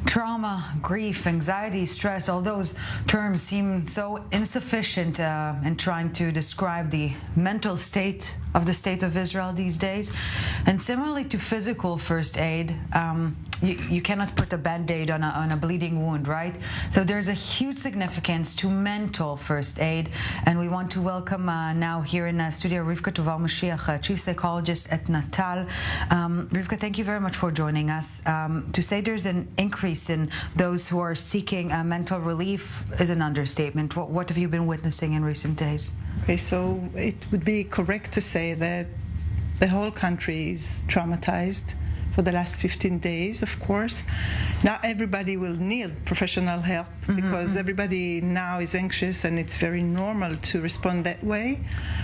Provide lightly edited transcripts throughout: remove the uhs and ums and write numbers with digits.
Trauma, grief, anxiety, stress, all those terms seem so insufficient in trying to describe the mental state of the state of Israel these days. And similarly to physical first aid, you cannot put a band-aid on a bleeding wound, right? So there's a huge significance to mental first aid, and we want to welcome now here in studio Rivka Tuval Maschiach, Chief Psychologist at NATAL. Rivka, thank you very much for joining us. To say there's an increase in those who are seeking mental relief is an understatement. What have you been witnessing in recent days? Okay, so it would be correct to say that the whole country is traumatized for the last 15 days, of course. Not everybody will need professional help because everybody now is anxious, and it's very normal to respond that way.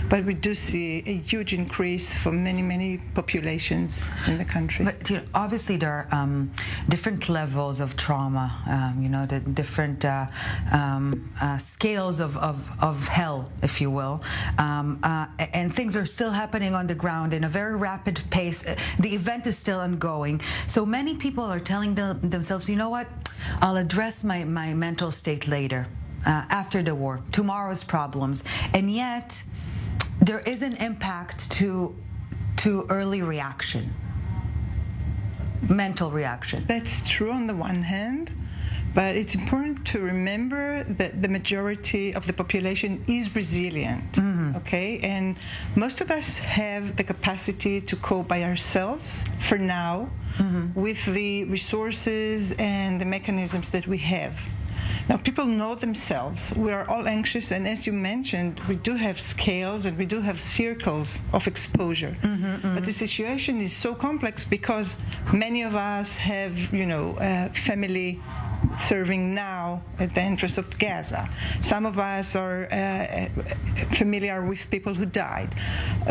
But we do see a huge increase for many populations in the country. But obviously there are different levels of trauma, the different scales of hell, if you will. And things are still happening on the ground in a very rapid pace. The event is still ongoing. So many people are telling themselves, you know what, I'll address my mental state later, after the war, tomorrow's problems. And yet, there is an impact to early reaction, mental reaction. That's true on the one hand, but it's important to remember that the majority of the population is resilient, okay? And most of us have the capacity to cope by ourselves for now with the resources and the mechanisms that we have. Now, people know themselves. We are all anxious, and as you mentioned, we do have scales and we do have circles of exposure. But the situation is so complex because many of us have, family serving now at the entrance of Gaza. Some of us are familiar with people who died.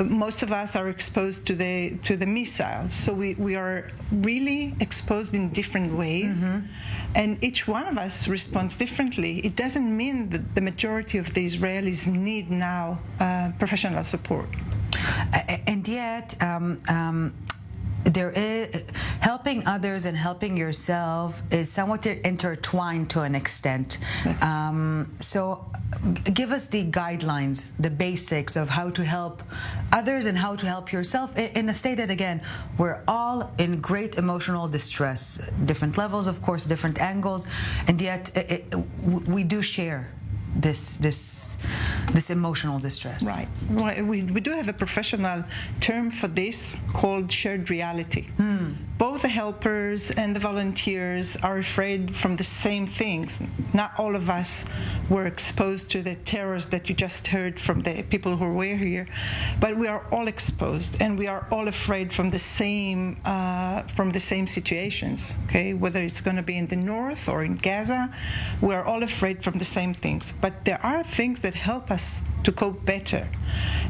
Most of us are exposed to the missiles. So we are really exposed in different ways. And each one of us responds differently. It doesn't mean that the majority of the Israelis need now professional support. And yet, there is helping others and helping yourself is somewhat intertwined to an extent. So give us the guidelines, the basics of how to help others and how to help yourself in a state that, again, we're all in great emotional distress, different levels, of course, different angles, and yet we do share this emotional distress. Right. Well, we do have a professional term for this called shared reality. Both the helpers and the volunteers are afraid from the same things. Not all of us were exposed to the terrors that you just heard from the people who were here, but we are all exposed, and we are all afraid from the same situations. Okay, whether it's going to be in the north or in Gaza, we are all afraid from the same things. But there are things that help us to cope better.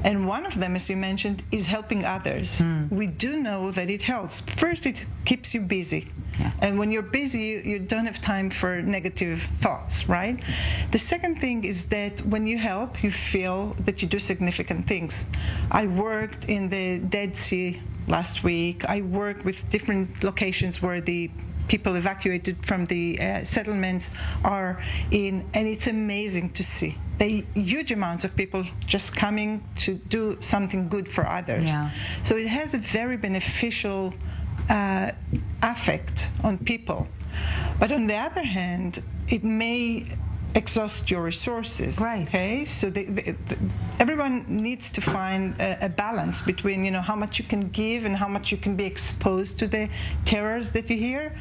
And one of them, as you mentioned, is helping others. We do know that it helps. First, it keeps you busy. And when you're busy, you don't have time for negative thoughts, right? The second thing is that when you help, you feel that you do significant things. I worked in the Dead Sea last week. I worked with different locations where the people evacuated from the settlements are in, and it's amazing to see the huge amounts of people just coming to do something good for others. So it has a very beneficial effect on people. But on the other hand, it may exhaust your resources. Right. Okay. So everyone needs to find a balance between how much you can give and how much you can be exposed to the terrors that you hear,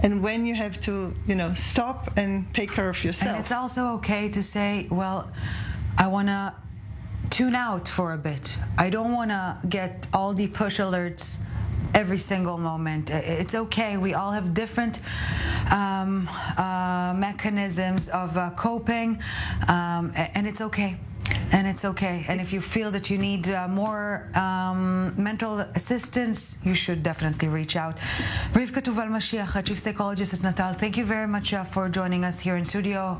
and when you have to stop and take care of yourself. And it's also okay to say, well, I want to tune out for a bit. I don't want to get all the push alerts every single moment. It's okay. We all have different mechanisms of coping, and it's okay. And it's okay. And if you feel that you need more mental assistance, you should definitely reach out. Rivka Tuval Maschiach, Chief Psychologist at NATAL, thank you very much for joining us here in studio.